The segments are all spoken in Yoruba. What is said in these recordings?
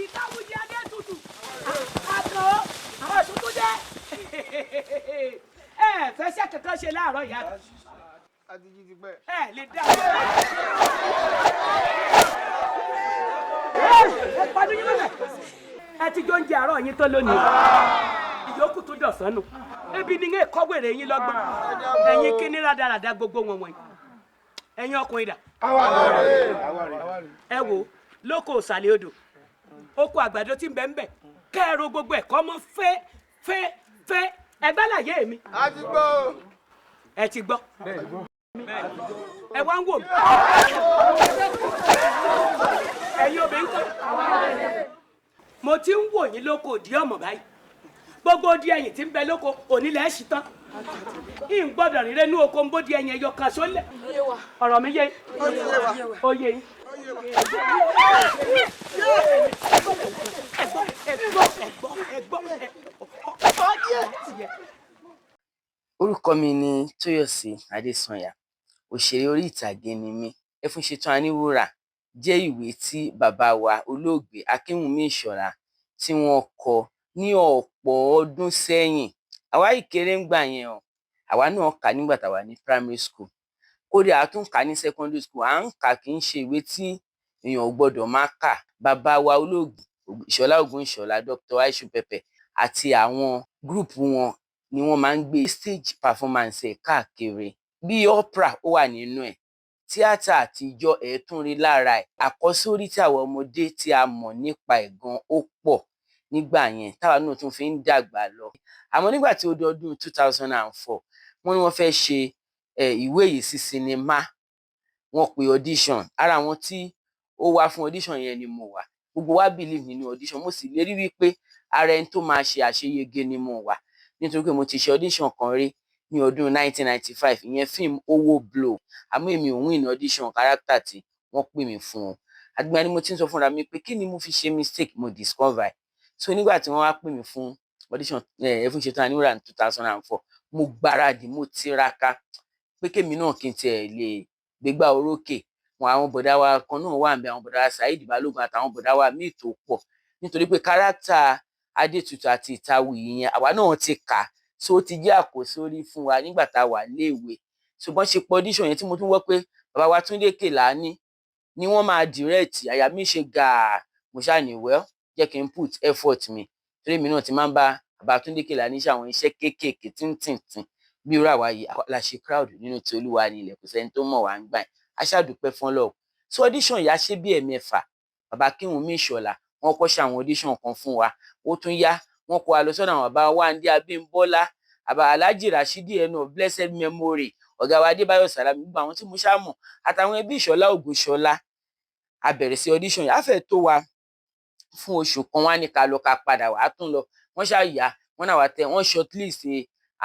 ìkáwùjẹ adé tutù àkàn àwọn tuntun dé ẹ fẹsẹ̀ kankan ṣe láàárọ̀ ìyá ẹ lè dá ẹ pàdé yín lọ́lẹ̀ ẹ ti jọ ń jẹ àárọ̀ yín tó lónìí ìyókù tó dọ̀sán nù ebi ni ń kọ́ wèrè yín lọ́gbọ́n ẹ̀yin kíní rádaràda gbogbo wọn wọ̀nyí ẹ̀yin ọkùnrin dà ẹ wo lóko òsàlẹ̀ odò oko àgbàdo tí ń bẹ ń bẹ kẹ́ẹ̀rọ gbogbo ẹ̀kọ́ mọ́ fẹ́ ẹgbẹ́ láyé mi. a ti gbọ́. ẹ ti gbọ́ ẹ wá ń wò mí ẹ̀yin obìnrin kọ́ mo ti ń wò yín lóko òdì ọmọ báyìí gbogbo di ẹ̀yìn tí ń bẹ lóko onílẹ̀ ẹ̀ ṣì tán ń gbọ́dọ̀ rírẹ́ inú oko ń bó di ẹ̀yìn ẹyọ kan sólẹ̀ ọ̀rọ̀ mi yé ó yé yín. Orúkọ mi ni Tóyọ̀sí Adésànyà, òṣèré orí ìtàgé ni mí. Ẹfúnṣetán Aníwúrà jẹ́ ìwé tí bàbá wa olóògbé Akínwùmí Ìṣọ̀lá tí wọ́n kọ ní ọ̀pọ̀ ọdún sẹ́yìn. Àwa ìkéré ń gbà yẹn o, àwa náà kà nígbà táwa ní primary school. Kódà a tún kà ní secondary school. À ń kà kì í ṣe ìwé tí èèyàn ò gbọdọ̀ máa kà. Bàbá wa olóògbé Ìṣọ̀lá Ògúnṣọlá, Dr. Aishu Pepe àti àwọn gúrùpù wọn ni wọ́n máa ń gbé stage performance ẹ̀ káàkiri. Bí opera ó wà nínú ẹ̀, tíátà àtijọ́ ẹ̀ tún rí lára ẹ̀. Àkọ́sórí tí àwọn ọmọdé tí a mọ̀ nípa ẹ̀ gan ó pọ̀ nígbà yẹn táwa náà tún fi ń dàgbà lọ. Àmọ́ nígbà tí ó di ọdún 2004 wọ́n ní wọ́n fẹ́ ṣe ìwé yìí sí sinimá. Wọ́n pe audition. Ara àwọn tí ó wá fún audition yẹn ni mo wà. Gbogbo wa believe nínú audition. Mo sì lérí wípé ara ẹni tó máa ṣe àṣeyege ni mo wà. Nítorí pé mo ti ṣe audition kan rí ní ọdún 1995, ìyẹn fíìmù Owó Blow. Àmọ́ èmi ò win audition character tí wọ́n pè mí fún un. Àgbà ni mo ti ń sọ fúnra mi pé kí ni mo fi ṣe mistake mo discover. So nígbà tí wọ́n wá pè mí fún audition Ẹfúnṣetán Aníwúrà ní 2004, mo gbáradì, mo tiraka pé kémi náà kí n tiẹ̀ lè gbégbá orókè. Àwọn bọ̀dá wa kan náà wà níbẹ̀, àwọn bọ̀dá wa Saheed Balógun àtàwọn bọ̀dá wa míì tó pọ̀. Nítorí pé kárátà Adétutù àti Ìtawùyí yẹn àwa náà ti kà, so ó ti jẹ́ àkòsórí fún wa nígbà tá a wà léèwé. Ṣùgbọ́n ṣe pọ̀ audition yẹn tí mo tún wọ́ pé bàbá wa Túndé Kèlání ni wọ́n máa direct. Àyà mi ṣe gàà, mo ṣáà ní well jẹ́ kí n put effort mi. Torí mi náà ti máa ń bá bàbá Túndé Kèlání ṣe àwọn iṣẹ́ kéékèèké tíntìntín bí irú àwa yìí la ṣe crowd nínú ti Olúwa ní ilẹ̀, kò sẹ́ni tó mọ̀ wá ń gbà yẹn. A ṣàdúpẹ́ fún Ọlọ́run. So audition yà ṣe bí ẹ̀mẹ́fà. Bàbá Akínwùmí Ìṣọ̀lá wọ́n kọ́ ṣe àwọn audition kan fún wa. Ó tún yá wọ́n kó wa lọ sọ́dọ̀ àwọn bàbá Wándé Abímbọ́lá, àbá Alhaji Rashidi ẹnu of blessed memory, ọ̀gá wa Adébáyọ̀ Sàlámì, gbogbo àwọn tí mo ṣá mọ̀ àtàwọn ẹbí Ìṣọ̀lá Ògúnṣọlá. A bẹ̀rẹ̀ sí audition yà. A fẹ́ tó wa fún oṣù kan, wá ní ká lọ ká padà wá tún lọ. Wọ́n ṣá yà, wọ́n náà wá tẹ, wọ́n shortlist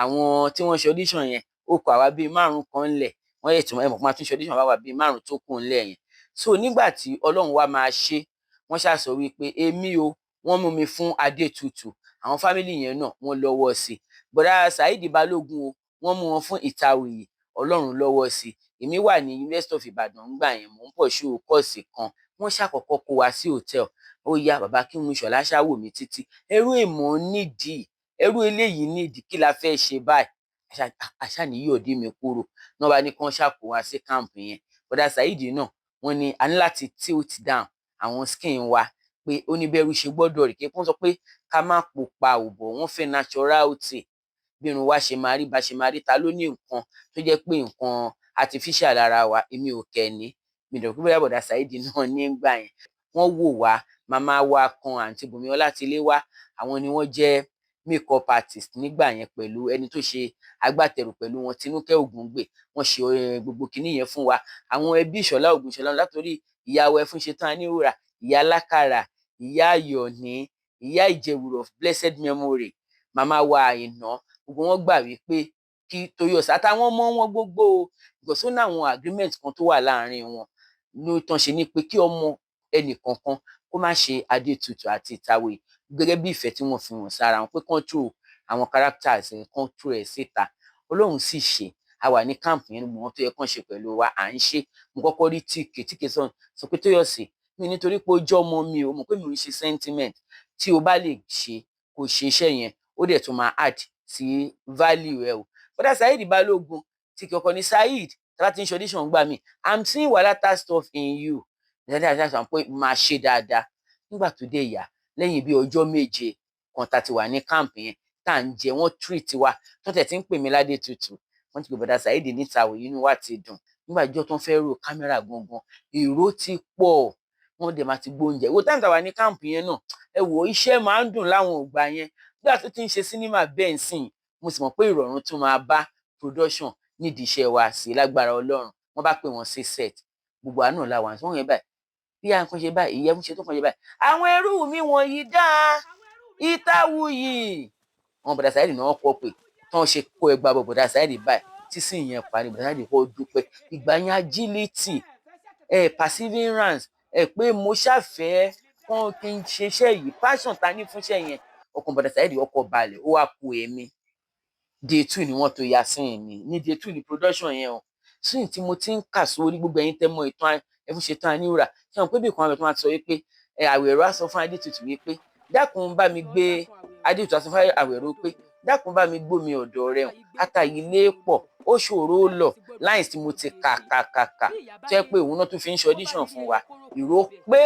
àwọn tí wọ́n ṣe audition yẹn. Ó kọ àwa bíi 5 kan ńlẹ̀. Wọ́n yẹ tí wọ́n máa tún ṣe audition wá wà bíi 5 tó kù ńlẹ̀ yẹn. So nígbà tí Ọlọ́run wá máa ṣe, wọ́n ṣá sọ wípé èmi o, wọ́n mú mi fún Adétutù. Àwọn fámìlì yẹn náà wọ́n lọ́wọ́ sí. Bọ̀dá Saheed Balógun o, wọ́n mú wọn fún Ìtawùyí, Ọlọ́run lọ́wọ́ sí. Èmi wà ní University of Ibadan ńgbà yẹn, mò ń pursue course kan. Wọ́n ṣàkọ́kọ́ kó wa sí hotel. Ó yá bàbá Akínwùmí Ìṣọ̀lá ṣá wò mí títí. Ẹrú èèmọ̀ nídìí, ẹrú eléyìí nídìí, kí la fẹ́ ṣe báyìí? Àṣà ní yóò dí mi kúrò. Náà bá ní kán ṣàkó wa sí camp yẹn. Bọ̀dá Saheed náà wọ́n ní a ní láti tilt down àwọn skin wa pé ó ní bẹ́rù ṣe gbọ́dọ̀ rí. Kí wọ́n sọ pé ká má pupa òbò, wọ́n fẹ́ naturality. Bí irun wa ṣe máa rí, bá ṣe máa rí, ta ló ní nǹkan tó jẹ́ pé nǹkan artificial lára wa, èmi ò kẹ́ ní. Mi dẹ̀ pé bọ̀dá Saheed náà ní gbà yẹn. Wọ́n wò wá, màmá wa kan àǹtí Bùnmi Ọlátiléwá, àwọn ni wọ́n jẹ́ makeup artist nígbà yẹn pẹ̀lú ẹni tó ṣe agbátẹrù pẹ̀lú wọn, Tinúkẹ́ Ògúngbè. Wọ́n ṣe gbogbo kinní yẹn fún wa. Àwọn ẹbí Ìṣọ̀lá Ògúnṣọlá látòrí ìyàwó Ẹfúnṣetán Aníwúrà, ìyá Lákàrà, ìyá Ayọ̀ní, ìyá Ìjẹ̀wùrọ̀ of blessed memory, màmá wa Àìná, gbogbo wọn gbà wípé kí Tóyọ̀sí àtàwọn ọmọ wọn gbogbo ìgbọ̀nsó náà àwọn agreement kan tó wà láàrin wọn ló tán ṣe ní pé kí ọmọ ẹnì kankan kó má ṣe Adétutù àti Ìtawùyí gẹ́gẹ́ bí ìfẹ́ tí wọ́n fi hàn sára wọn, pé kán tú àwọn characters kan tú ẹ̀ síta. Ọlọ́run sì ṣe. A wà ní camp yẹn, gbogbo wọn tó yẹ kán ṣe pẹ̀lú wa à ń ṣe. Mo kọ́kọ́ rí Tíkè sọ pé Tóyọ̀sí mi nítorí pé ó jọ́ ọmọ mi ò mọ̀ pé mi ò ń ṣe sentiment tí o bá lè ṣe kò ṣe iṣẹ́ yẹn ó dẹ̀ tún máa add sí value ẹ o. Bọ́dà Saheed Balógun tí kì ọkọ ní Saheed tí wọ́n ti ń ṣe audition gbà mí I'm seeing wàhálà stuff in you dáadáa pé máa ṣe dáadáa. Nígbà tó dé ìyá lẹ́yìn bí ọjọ́ méje kan tá ti wà ní camp yẹn tá à ń jẹ wọ́n treat wa tó tẹ̀ tí ń pè mí ládé tutù wọ́n ti pè bọ́dà Saheed níta wò inú wa ti dùn. Nígbà ìjọ tó ń fẹ́ ro kámẹ́rà gangan èrò ti pọ̀ wọ́n dẹ̀ máa ti gbóúnjẹ wo táìmù tá wà ní camp yẹn náà ẹ wò iṣẹ́ máa ń dùn láwọn ògbà yẹn nígbà tó ti ń ṣe sinimá bẹ́ẹ̀ sìn mo sì mọ̀ pé ìrọ̀rùn tún máa bá production nídìí iṣẹ́ wa sí lágbára Ọlọ́run wọ́n bá pè wọ́n sí set gbogbo àánú làwọn àti wọ́n yẹn báyìí bí à ń kàn ṣe báyìí ìyẹn ń ṣe tó kàn ṣe báyìí àwọn ẹrú mi wọ̀nyí dá Ìtàwùyí wọn bọ̀dà Saheed náà kọ́ pé tán ṣe kó ẹgbà bọ̀ bọ̀dà Saheed báyìí tí sì yẹn parí bọ̀dà Saheed kọ́ dúpẹ́ ìgbà yẹn agility perseverance pé mo ṣàfẹ́ kán kí n ṣeṣẹ́ yìí passion ta ní fúnṣẹ́ yẹn ọkàn bọ̀dà Saheed ọkọ̀ balẹ̀ ó wá ku èmi day 2 ni wọ́n tó ya sí mi ní day 2 ni production yẹn o sí tí mo ti ń kà sórí gbogbo ẹ̀yin tẹ́ mọ̀ ìtàn Ẹfúnṣetán Aníwúrà ṣé wọn pé bí kan tó máa sọ wípé Àwẹ̀ró á sọ fún Adétutù wípé dákun bá mi gbé Adétutù á sọ fún Àwẹ̀ró pé dákun bá mi gbómi ọ̀dọ̀ rẹ̀ hàn àtàyílé pọ̀ ó ṣòro ó lọ láì tí mo ti kà jẹ́ pé òun náà tún fi ń ṣe audition fún wa ìró pé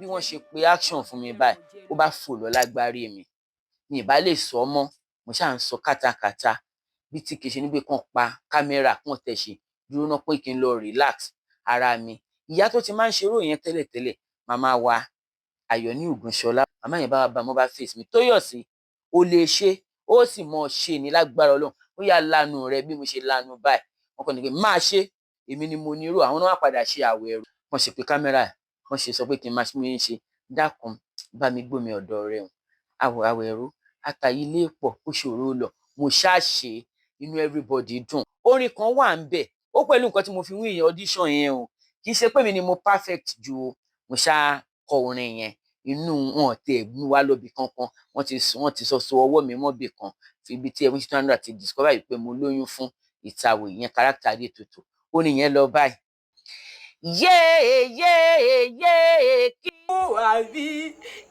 bí wọ́n ṣe pé action fún mi báyìí ó bá fò lọ lágbárí mi ní ìbá lè sọ mọ́ mo ṣáà ń sọ kátàkátà bí tí kì í ṣe níbi kan pa kámẹ́rà kan tẹ̀sí dúró náà pé kí n lọ relax ara mi ìyá tó ti máa ń ṣerú yẹn tẹ́lẹ̀tẹ́lẹ̀ màmá wa Àyọ̀ní Ògúnṣọlá màmá yẹn bá wa bá mo bá face mi Tóyọ̀sí ó lè ṣe ó sì mọ̀ ṣe ní lágbára Ọlọ́run ó yà lanu rẹ bí mo ṣe lanu báyìí wọn kàn ní pé máa ṣe èmi ni mo ní irú àwọn náà wà padà ṣe Àwẹ̀ró wọn ṣe pé kámẹ́rà wọn ṣe sọ pé kí n máa ṣe dákun bá mi gbómi ọ̀dọ̀ rẹ̀ hàn Àwẹ̀ró àtàyílé pọ̀ ó ṣòro lọ mo ṣáṣe inú everybody dùn orin kan wà ń bẹ̀ ó pẹ̀lú nǹkan tí mo fi win audition yẹn o kì í ṣe pé mi ni mo perfect ju o mo ṣá kọ orin yẹn inú wọn tẹ mú wá lóbi kankan wọ́n ti sọ ọwọ́ mi mọ́bì kan fi ibi tí Ẹfúnṣetán Aníwúrà ti discover yìí pé mo lóyún fún Ìtàwùyí yẹn character Adétutù orin yẹn lọ báyìí. yéé kí wà bí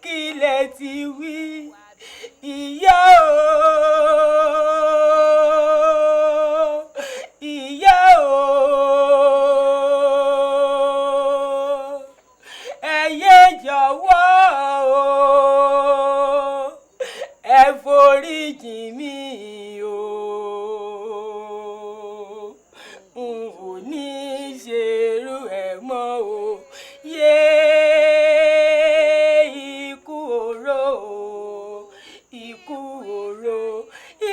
kí lẹ ti wí ìyá o ìyá o ẹyẹ jọ̀wọ́ o ẹ foríjì mí o n ò ní ṣerú ẹ̀ mọ́ o ikú oró ikú oró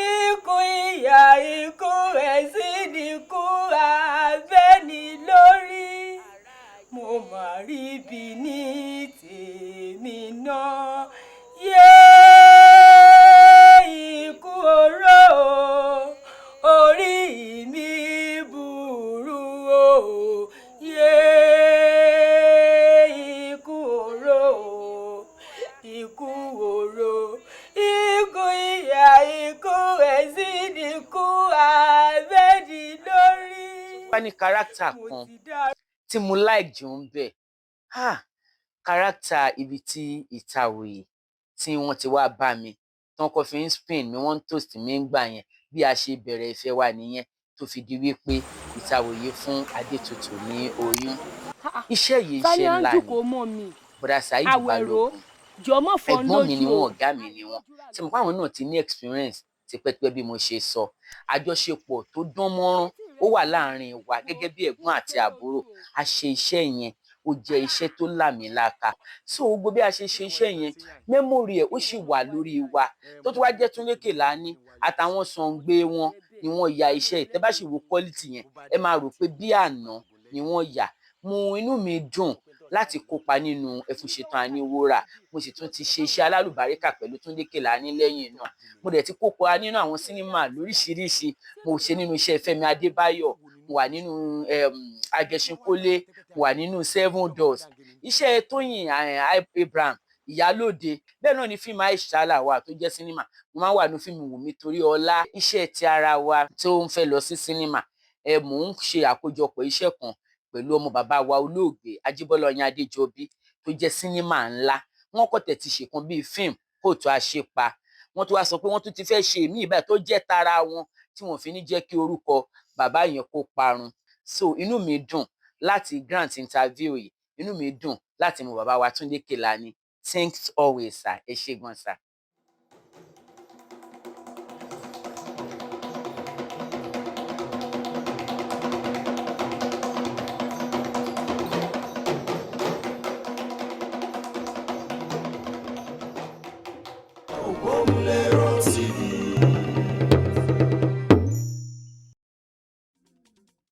ikú ìyà ikú ẹ̀sìn ikú abẹ́ni lórí mo mà rí bí ní tèmi náà ikú oró orí mi burú o ikú oró ikú oró ikú ìyà ikú ẹ̀sìn ikú abẹ́ni lórí. wá ní character kan tí mo like jù ń bẹ̀ character ibi tí Ìtàwùyí tí wọ́n ti wá bá mi tán kọ́ fi ń spin mi wọ́n ń toast mi ń gbà yẹn bí a ṣe bẹ̀rẹ̀ ìfẹ́ wa nìyẹn tó fi di wípé Ìtàwùyí fún Adétutù ní oyún iṣẹ́ yìí iṣẹ́ ńlá ni bọ̀dà Saheed Balógun ẹ̀gbọ́n mi ni wọ́n ọ̀gá mi ni wọ́n tí mo pa àwọn náà ti ní experience tipẹ́tipẹ́ bí mo ṣe sọ àjọṣepọ̀ tó dán mọ́rán ó wà láàrin wa gẹ́gẹ́ bí ẹ̀gbọ́n àti àbúrò a ṣe iṣẹ́ yẹn ó jẹ́ iṣẹ́ tó làmìlaka so gbogbo bí a ṣe ṣe iṣẹ́ yẹn mẹ́mórì ẹ̀ ó sì wà lórí wa tó tún wá jẹ́ Túnlékè Láàní àtàwọn Sàngbé wọn ni wọ́n ya iṣẹ́ yìí tẹ́ bá sì wo quality yẹn ẹ máa rò pé bí àná ni wọ́n yà inú mi dùn láti kópa nínú Ẹfúnṣetán Aníwúrà mo sì tún ti ṣe iṣẹ́ alálùbáríkà pẹ̀lú Túnlékè Láàní lẹ́yìn náà mo dẹ̀ ti kópa nínú àwọn sinimá lóríṣiríṣi mo ṣe nínú iṣẹ́ Fẹ́mi Adébáyọ̀ mo wà nínú Agẹṣinkólé mo wà nínú 7 Doors iṣẹ́ Tóyìn Abraham Ìyálóde bẹ́ẹ̀ náà ni fíìmù Aisha wà tó jẹ́ sinimá mo máa ń wà nínú fíìmù Wùmí Toríọlá iṣẹ́ ti ara wa tó ń fẹ́ lọ sí sinimá mò ń ṣe àkójọpọ̀ iṣẹ́ kan pẹ̀lú ọmọ bàbá wa olóògbé Ajíbọ́lá Ọyìn Adéjọbí tó jẹ́ sinimá ńlá. Wọ́n kọ́ tẹ̀ ti ṣèkan bíi fíìmù Kóòtù Àṣepa. Wọ́n tún wá sọ pé wọ́n tún ti fẹ́ ṣe èmi ìbáyìí tó jẹ́ tara wọn tí wọ́n fi ní jẹ́ kí orúkọ bàbá yẹn kó parun. So inú mi dùn láti grant interview yìí, inú mi dùn láti mọ bàbá wa Túndé Kèlání. Thanks always sir, ẹ ṣé gan sir. Òpómúléró TV.